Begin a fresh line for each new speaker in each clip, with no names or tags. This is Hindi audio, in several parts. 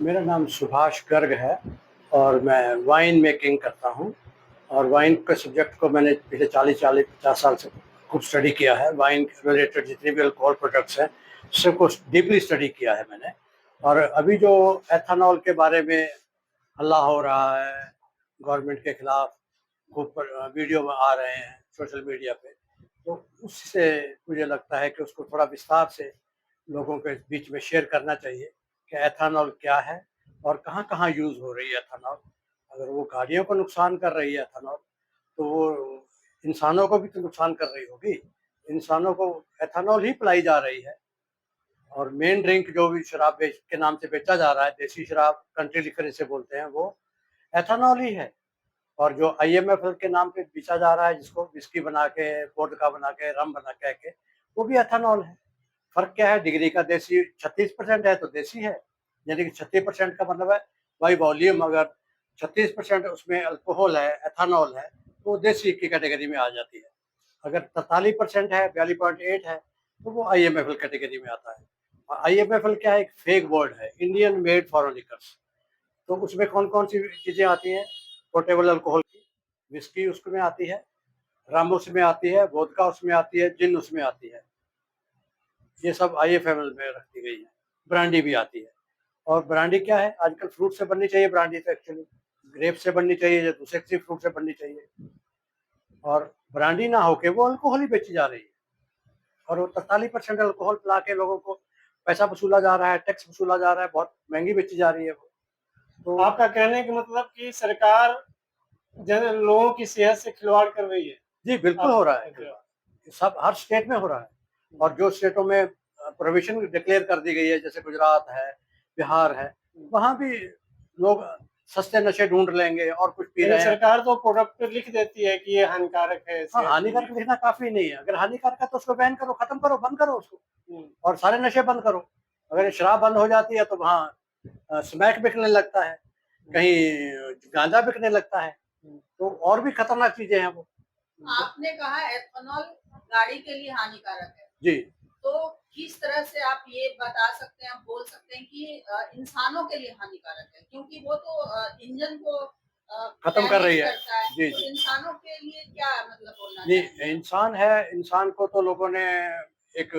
मेरा नाम सुभाष गर्ग है और मैं वाइन मेकिंग करता हूँ। और वाइन के सब्जेक्ट को मैंने पिछले 40-50 साल से खूब स्टडी किया है। वाइन के रिलेटेड जितने भी अल्कोहल प्रोडक्ट्स हैं, सबको डीपली स्टडी किया है मैंने। और अभी जो एथेनॉल के बारे में हल्ला हो रहा है, गवर्नमेंट के खिलाफ खूब वीडियो में आ रहे हैं सोशल मीडिया पे, तो उससे मुझे लगता है कि उसको थोड़ा विस्तार से लोगों के बीच में शेयर करना चाहिए कि एथेनॉल क्या है और कहाँ-कहाँ यूज़ हो रही है एथेनॉल। अगर वो गाड़ियों को नुकसान कर रही है एथेनॉल, तो वो इंसानों को भी तो नुकसान कर रही होगी। इंसानों को एथेनॉल ही पिलाई जा रही है। और मेन ड्रिंक जो भी शराब बेच के नाम से बेचा जा रहा है, देसी शराब, कंट्री लिकर इसे बोलते हैं, वो एथेनॉल ही है। और जो आईएमएफएल के नाम पे बेचा जा रहा है, जिसको व्हिस्की बना के, वोडका बना के, रम बना के, वो भी एथेनॉल है। फ़र्क क्या है? डिग्री का देसी 36% है तो देसी है, यानी कि 36% का मतलब है बाई वॉल्यूम अगर 36% उसमें अल्कोहल है, एथेनॉल है, तो वो देसी की कैटेगरी में आ जाती है। अगर 43% है, 42.8 है, तो वो आईएमएफएल कैटेगरी में आता है। आईएमएफएल क्या है? एक फेक वर्ड है, इंडियन मेड फॉर लिकर्स। तो उसमें कौन-कौन सी चीज़ें आती हैं? पोर्टेबल अल्कोहल की, व्हिस्की उसमें आती है, रम उसमें आती है, वोदका उसमें आती है, जिन उसमें आती है। ये सब आईएफएमएल में रखी गई है। ब्रांडी भी आती है। और ब्रांडी क्या है? आजकल फ्रूट से बननी चाहिए ब्रांडी तो एक्चुअली। ग्रेप से बननी चाहिए या दूसरे किसी फ्रूट से बननी चाहिए। और ब्रांडी ना होके वो अल्कोहल ही बेची जा रही है। और वो 43% अल्कोहल पिला के लोगों को पैसा वसूला जा रहा है, टैक्स वसूला जा रहा है, बहुत महँगी बेची जा रही है वो। तो
आपका कहने का मतलब कि सरकार जन लोगों की सेहत से खिलवाड़ कर रही है।
जी, बिल्कुल
आप
हो रहा है
अच्छा।
खिलवाड़। सब हर स्टेट में हो रहा है। और जो स्टेटों में प्रोहिबिशन डिक्लेयर कर दी गई है, जैसे गुजरात है, बिहार है, वहाँ भी लोग सस्ते नशे ढूँढ लेंगे और कुछ पी
लेकिन
रहे हैं।
सरकार तो प्रोडक्ट पे लिख देती है कि ये हानिकारक है
हाँ,
सेहत के लिए।
हानिकारक लिखना काफ़ी नहीं है। अगर हानिकारक है तो उसको बैन करो, खत्म करो, बंद करो उसको
हुँ,
और सारे नशे बंद करो। अगर ये
हुँ,
शराब बंद हो जाती है तो वहाँ स्मैक बिकने लगता है,
हुँ,
कहीं गांजा बिकने लगता है,
हुँ,
तो और भी खतरनाक चीज़ें हैं वो।
हुँ।
आपने कहा एथेनॉल गाड़ी के लिए हानिकारक है।
जी,
तो किस तरह से आप ये बता सकते हैं, आप बोल सकते हैं कि इंसानों के लिए हानिकारक है? क्योंकि वो तो इंजन को
खत्म कर रही
डैमेज
है।
करता है,
जी,
तो
जी।
इंसानों के लिए क्या मतलब बोलना
नहीं,
चाहेंगे आप?
इंसान है, इंसान को तो लोगों ने एक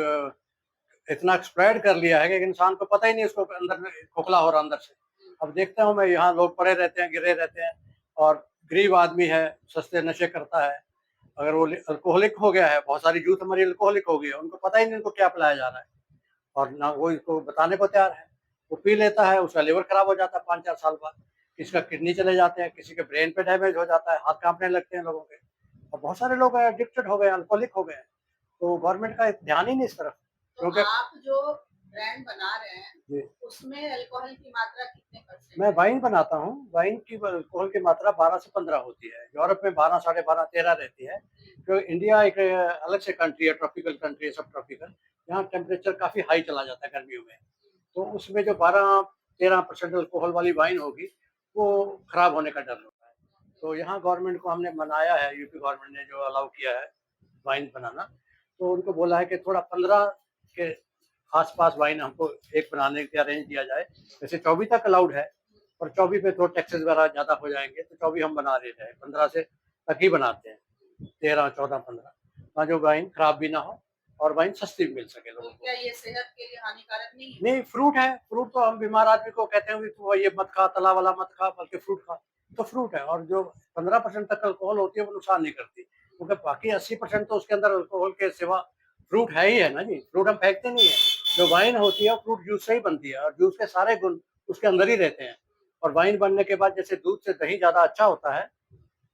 इतना एक्सप्लॉइट कर लिया है कि इंसान को पता ही नहीं उसको अंदर में खोखला हो रहा अंदर से।
हुँ,
अब देखता हूँ मैं यहाँ लोग पड़े रहते हैं, गिरे रहते हैं और गरीब आदमी है, सस्ते नशे करता है। अगर वो अल्कोहलिक हो गया है, बहुत सारी यूथ हमारी अल्कोहलिक हो गई है, उनको पता ही नहीं उनको क्या पिलाया जा रहा है और ना वो इसको बताने को तैयार है। वो पी लेता है, उसका लिवर खराब हो जाता है 5-4 साल बाद, किसी का किडनी चले जाते हैं, किसी के ब्रेन पे डैमेज हो जाता है, हाथ काँपने लगते हैं लोगों के। और बहुत सारे लोग एडिक्टेड हो गए हैं, अल्कोहलिक हो गए हैं। तो गवर्नमेंट का ध्यान ही नहीं इस तरफ,
तो
क्योंकि
आप जो ब्रांड बना रहे हैं,
जी,
उसमें अल्कोहल की मात्रा कितने
मैं
परसेंट है?
वाइन बनाता हूँ, वाइन की अल्कोहल की मात्रा 12 से 15 होती है, यूरोप में 12, साढ़े 12, 13 रहती है। क्योंकि इंडिया एक अलग से कंट्री है, ट्रॉपिकल कंट्री है, सब ट्रॉपिकल, यहाँ टेम्परेचर काफ़ी हाई चला जाता है गर्मियों में। तो उसमें जो 12-13% अल्कोहल वाली वाइन होगी, वो खराब होने का डर होता है। तो यहाँ गवर्नमेंट को हमने मनाया है, यूपी गवर्नमेंट ने जो अलाउ किया है वाइन बनाना, तो उनको बोला है कि थोड़ा 15 के आस-पास वाइन हमको एक बनाने के अरेंज दिया जाए। वैसे 24 तक अलाउड है, पर 24 पे थोड़ा टैक्सेस वगैरह ज़्यादा हो जाएँगे, तो 24 हम बना देते हैं, 15 से तक ही बनाते हैं, 13, 14, 15, हाँ, जो वाइन खराब भी ना हो और वाइन सस्ती भी मिल सके
तो
लोगों को।
क्या ये सेहत के लिए हानिकारक नहीं है?
नहीं, फ्रूट है, फ्रूट तो हम बीमार आदमी को कहते हैं भी तू ये मत खा, तला वाला मत खा, बल्कि फ्रूट खा। तो फ्रूट है और जो 15% तक अल्कोहल होती है, वो नुकसान नहीं करती, क्योंकि बाकी 80% तो उसके अंदर अल्कोहल के सिवा फ्रूट है ही है ना जी, फ्रूट हम फेंकते नहीं है। जो वाइन होती है, वो फ्रूट जूस से ही बनती है और जूस के सारे गुण उसके अंदर ही रहते हैं। और वाइन बनने के बाद जैसे दूध से दही ज़्यादा अच्छा होता है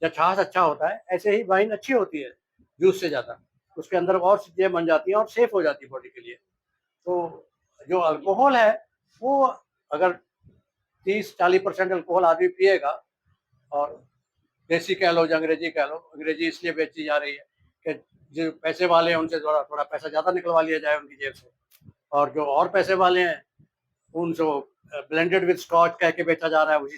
या छाछ अच्छा होता है, ऐसे ही वाइन अच्छी होती है, जूस से ज़्यादा। उसके अंदर और चीज़ें बन जाती हैं और सेफ हो जाती है बॉडी के लिए। तो जो अल्कोहल है, वो अगर 30-40% अल्कोहल आदमी पिएगा और देसी कह लो या अंग्रेजी कह लो, अंग्रेजी इसलिए बेची जा रही है कि जो पैसे वाले हैं उनसे थोड़ा थोड़ा पैसा ज़्यादा निकलवा लिया जाए उनकी जेब से और जो और पैसे वाले हैं उनसे ब्लेंडेड विद स्कॉच कह के बेचा जा रहा है उसी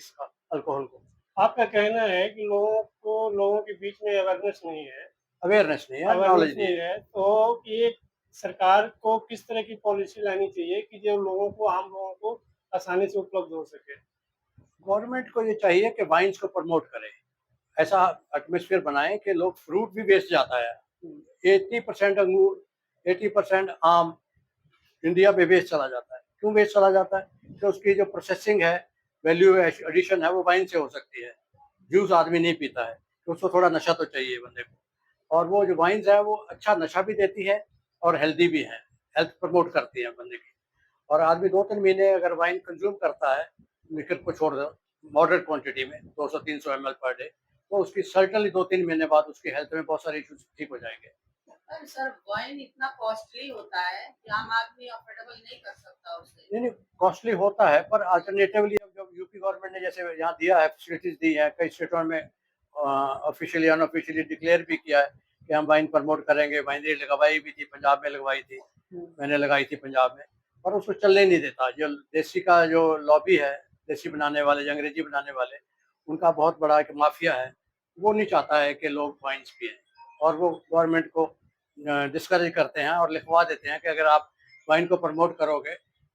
अल्कोहल को।
आपका कहना है कि लोगों के बीच में अवेयरनेस नहीं है।
अवेयरनेस नहीं है,
अवेयरनेस
नॉलेज नहीं
नहीं
है।
है, तो ये सरकार को किस तरह की पॉलिसी लानी चाहिए कि जो लोगों को आम लोगों को आसानी से उपलब्ध हो सके?
गवर्नमेंट को ये चाहिए कि वाइन्स को प्रमोट करे, ऐसा एटमॉस्फेयर बनाए कि लोग, फ्रूट भी वेस्ट जाता है, 80% अंगूर, 80% आम इंडिया में वेस्ट चला जाता है। क्यों वेस्ट चला जाता है? कि उसकी जो प्रोसेसिंग है, वैल्यू एडिशन है, वो वाइन से हो सकती है। जूस आदमी नहीं पीता है, तो उसको थोड़ा नशा तो चाहिए बंदे को, और वो जो वाइन्स है वो अच्छा नशा भी देती है और हेल्दी भी है, हेल्थ प्रमोट करती है बंदे की। और आदमी 2-3 महीने अगर वाइन कंज्यूम करता है, लिक्विड को छोड़ दो मॉडरेट क्वांटिटी में, 200-300 ml पर डे, तो उसकी सर्टनली 2-3 महीने बाद उसकी हेल्थ में बहुत सारे इश्यूज ठीक हो जाएंगे।
पर सर वाइन इतना कॉस्टली होता है कि आम आदमी अफोर्डेबल नहीं कर सकता उसे।
नहीं, नहीं, कॉस्टली होता है, पर अल्टरनेटिवली अब जो यूपी गवर्नमेंट ने जैसे यहाँ दिया है, फैसिलिटीज दी है, कई स्टेटों में ऑफिशियली अनऑफिशियली डिक्लेयर भी किया है कि हम वाइन प्रमोट करेंगे। वाइन लगवाई भी थी, पंजाब में लगवाई थी, मैंने लगाई थी पंजाब में, पर उसको चलने नहीं देता। जो देसी का जो लॉबी है, देसी बनाने वाले, जो अंग्रेजी बनाने वाले, उनका बहुत बड़ा एक माफिया है, वो नहीं चाहता है कि लोग वाइन्स पिए, और वो गवर्नमेंट को डिस्करेज करते हैं और लिखवा देते हैं कि अगर आप वाइन को प्रमोट करोगे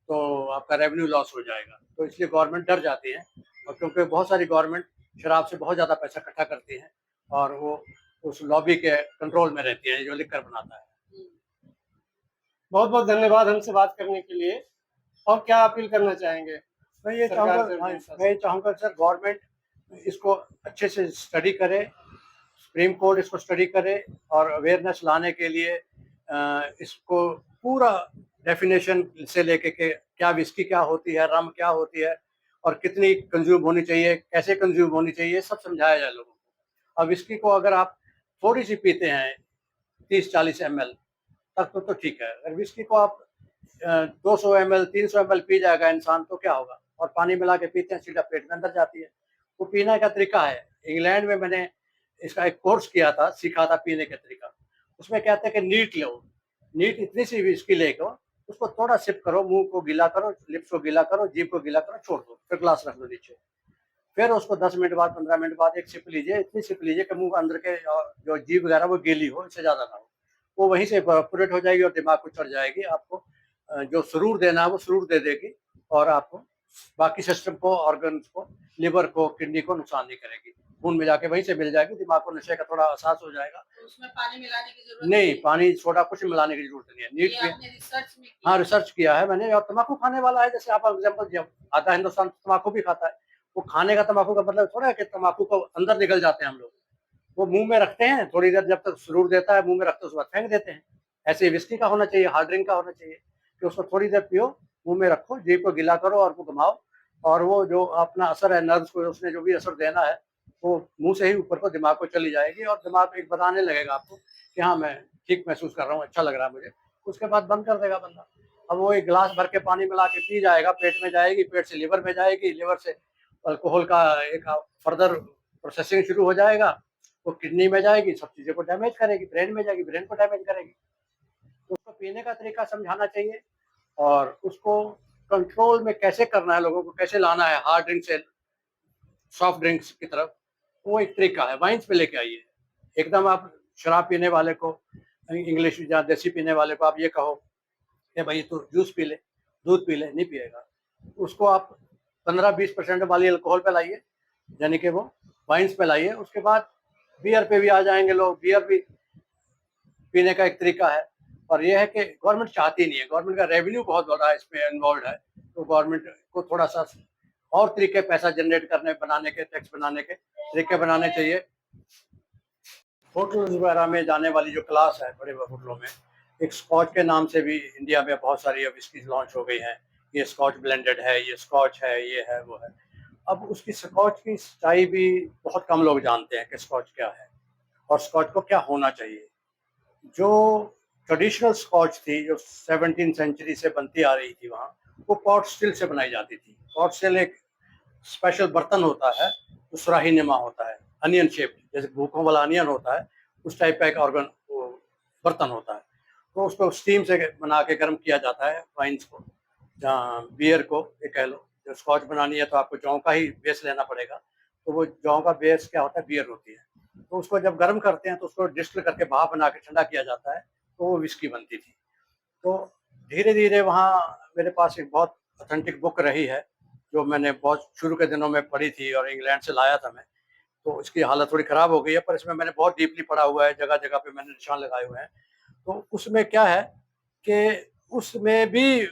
तो आपका रेवेन्यू लॉस हो जाएगा। तो इसलिए गवर्नमेंट डर जाती है, और क्योंकि बहुत सारी गवर्नमेंट शराब से बहुत ज़्यादा पैसा इकट्ठा करती है, और वो उस लॉबी के कंट्रोल में रहती है जो लिकर बनाता है।
बहुत बहुत धन्यवाद हमसे बात करने के लिए। और क्या अपील करना चाहेंगे
मैं ये
सरकार
चाहूँगा,
से और
हाँ,
जनता
मैं
से?
ये चाहूँगा सर, गवर्नमेंट इसको अच्छे से स्टडी करे, सुप्रीम कोर्ट इसको स्टडी करे, और अवेयरनेस लाने के लिए इसको पूरा डेफिनेशन से लेके के क्या विस्की क्या होती है, रम क्या होती है, और कितनी कंज्यूम होनी चाहिए, कैसे कंज्यूम होनी चाहिए, सब समझाया जाए लोगों को। अब विस्की को अगर आप थोड़ी सी पीते हैं, 30-40 ml, तब तो ठीक है। अगर विस्की को आप 200 ml, 300 ml पी जाएगा इंसान, तो क्या होगा? और पानी मिला के पीते हैं, सीधा पेट में अंदर जाती है। वो पीने का तरीका है। इंग्लैंड में मैंने इसका एक कोर्स किया था, सीखा था पीने का तरीका। उसमें कहते हैं कि नीट लो, नीट इतनी सी विस्की लेकर उसको थोड़ा सिप करो, मुंह को गीला करो, लिप्स को गीला करो, जीभ को गीला करो, छोड़ दो, फिर ग्लास रख दो नीचे। फिर उसको 10 मिनट बाद, 15 मिनट बाद एक सिप लीजिए, इतनी सिप लीजिए कि मुंह अंदर के जो जीभ वगैरह वो गीली हो, इससे ज्यादा ना हो। वो वहीं से इवैपोरेट हो जाएगी और दिमाग को चढ़ जाएगी। आपको जो सुरूर देना है वो सुरूर दे देगी, और आपको बाकी सिस्टम को, ऑर्गन्स को, लिवर को, किडनी को नुकसान नहीं करेगी। खून में जाके वहीं से मिल जाएगी, दिमाग को नशे का थोड़ा एहसास हो जाएगा।
तो उसमें पानी मिलाने की जरूरत
नहीं, पानी सोडा कुछ मिलाने की जरूरत नहीं है। नीट
ये
में,
आपने रिसर्च में
हाँ,
किया?
रिसर्च किया है मैंने। और तम्बाकू खाने वाला है, जैसे आप एग्जाम्पल, जब आधा हिंदुस्तान तम्बाकू भी खाता है, वो खाने का तम्बाकू का मतलब थोड़ा है कि तम्बाकू को अंदर निकल जाते हैं हम लोग, वो मुंह में रखते हैं थोड़ी देर, जब तक सुरूर देता है मुंह में रखते, उसके बाद फेंक देते हैं। ऐसे ही विस्की का होना चाहिए, हार्ड ड्रिंक का होना चाहिए कि उसको थोड़ी देर पियो, मुंह में रखो, जीभ को गीला करो और वो घुमाओ, और वो जो अपना असर है नर्व्स को, उसने जो भी असर देना है, वो मुंह से ही ऊपर को दिमाग को चली जाएगी, और दिमाग एक बताने लगेगा आपको कि हाँ, मैं ठीक महसूस कर रहा हूँ, अच्छा लग रहा है मुझे। उसके बाद बंद कर देगा बंदा। अब वो एक गिलास भर के पानी मिला के पी जाएगा, पेट में जाएगी, पेट से लिवर में जाएगी, लिवर से अल्कोहल का एक फर्दर प्रोसेसिंग शुरू हो जाएगा, वो किडनी में जाएगी, सब चीज़ों को डैमेज करेगी, ब्रेन में जाएगी, ब्रेन को डैमेज करेगी। तो उसको पीने का तरीका समझाना चाहिए, और उसको कंट्रोल में कैसे करना है, लोगों को कैसे लाना है हार्ड ड्रिंक से सॉफ्ट ड्रिंक्स की तरफ, वो एक तरीका है। वाइन्स पे लेके आइए। एकदम आप शराब पीने वाले को, इंग्लिश या देसी पीने वाले को आप ये कहो कि भाई तू जूस पी ले, दूध पी ले, नहीं पिएगा। उसको आप 15-20% वाली अल्कोहल पे लाइए, यानी कि वो वाइन्स पे लाइए। उसके बाद बियर पे भी आ जाएंगे लोग, बियर भी पीने का एक तरीका है। और ये है कि गवर्नमेंट चाहती नहीं है, गवर्नमेंट का रेवेन्यू बहुत बड़ा इसमें इन्वॉल्व है, तो गवर्नमेंट को थोड़ा सा और तरीके पैसा जनरेट करने, बनाने के, टैक्स बनाने के तरीके बनाने चाहिए। होटल्स वगैरह में जाने वाली जो क्लास है, बड़े होटलों में, एक स्कॉच के नाम से भी इंडिया में बहुत सारी अब इसकी लॉन्च हो गई हैं। ये स्कॉच ब्लेंडेड है, ये स्कॉच है, ये है, वो है। अब उसकी स्कॉच की सच्चाई भी बहुत कम लोग जानते हैं कि स्कॉच क्या है और स्कॉच को क्या होना चाहिए। जो ट्रेडिशनल स्कॉच थी, जो 17वीं सेंचुरी से बनती आ रही थी वहाँ, वो पॉट स्टिल से बनाई जाती थी। पॉट स्टिल एक स्पेशल बर्तन होता है, जो सुराही नुमा होता है, अनियन शेप, जैसे भूखों वाला अनियन होता है, उस टाइप का एक ऑर्गन वो बर्तन होता है। तो उसको स्टीम से बना के गर्म किया जाता है वाइन्स को। जहाँ बियर को ये कह लो, जो स्कॉच बनानी है तो आपको जौ का ही बेस लेना पड़ेगा, तो वो जौ का बेस क्या होता है, बियर होती है। तो उसको जब गर्म करते हैं तो उसको डिस्टिल करके भाप बना के ठंडा किया जाता है, तो वो विस्की बनती थी। तो धीरे धीरे वहाँ मेरे पास एक बहुत ऑथेंटिक बुक रही है, जो मैंने बहुत शुरू के दिनों में पढ़ी थी और इंग्लैंड से लाया था मैं। तो इसकी हालत थोड़ी ख़राब हो गई है, पर इसमें मैंने बहुत डीपली पढ़ा हुआ है, जगह-जगह पे मैंने निशान लगाए हुए हैं। तो उसमें क्या है कि उसमें भी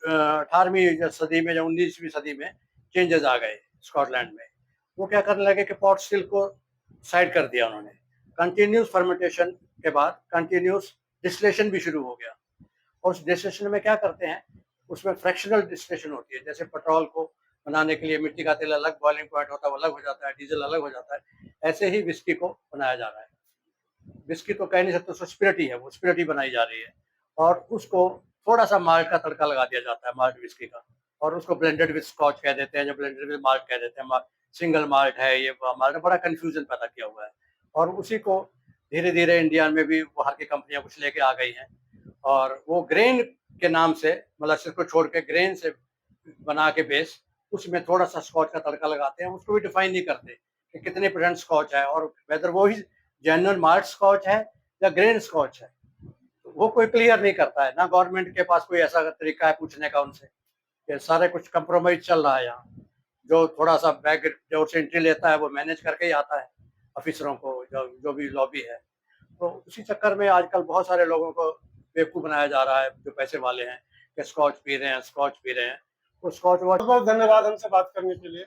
18वीं सदी में या 19वीं सदी में चेंजेज़ आ गए स्कॉटलैंड में। वो क्या करने लगे कि पॉट स्टिल को साइड कर दिया उन्होंने। कंटीन्यूअस फर्मेंटेशन के बाद कंटीन्यूअस डिस्टिलेशन भी शुरू हो गया। और उस डिस्टिलेशन में क्या करते हैं, उसमें फ्रैक्शनल डिस्टिलेशन होती है। जैसे पेट्रोल को बनाने के लिए मिट्टी का तेल अलग बॉइलिंग पॉइंट होता है, वो अलग हो जाता है, डीजल अलग हो जाता है। ऐसे ही विस्की को बनाया जा रहा है। विस्की तो कह नहीं सकते, उसको स्पिरिट ही है, वो स्पिरिट ही बनाई जा रही है। और उसको थोड़ा-सा माल्ट का तड़का लगा दिया जाता है, माल्ट विस्की का, और उसको ब्लेंडेड विद स्कॉच कह देते हैं या ब्लेंडेड विद माल्ट कह देते हैं। सिंगल माल्ट है ये माल्ट, बड़ा कन्फ्यूज़न पैदा किया हुआ है। और उसी को धीरे-धीरे इंडिया में भी बाहर की कंपनियाँ कुछ लेके आ गई हैं, और वो ग्रेन के नाम से, मोलासेस को छोड़ के ग्रेन से बना के बेस, उसमें थोड़ा-सा स्कॉच का तड़का लगाते हैं। उसको भी डिफाइन नहीं करते कि कितने परसेंट स्कॉच है और वेदर वो ही जेन्युइन माल्ट स्कॉच है या ग्रेन स्कॉच है। तो वो कोई क्लियर नहीं करता है, ना गवर्नमेंट के पास कोई ऐसा तरीका है पूछने का उनसे। ये सारे कुछ कंप्रोमाइज़ चल रहा है यहाँ। जो थोड़ा-सा बैक जो से एंट्री लेता है वो मैनेज करके ही आता है ऑफिसरों को, जो जो भी लॉबी है। तो उसी चक्कर में आजकल बहुत सारे लोगों को बेवकूफ़ बनाया जा रहा है, जो पैसे वाले हैं, कि स्कॉच पी रहे हैं, स्कॉच पी रहे हैं। वो स्कॉच वॉच
बहुत बहुत धन्यवाद हमसे बात करने के लिए।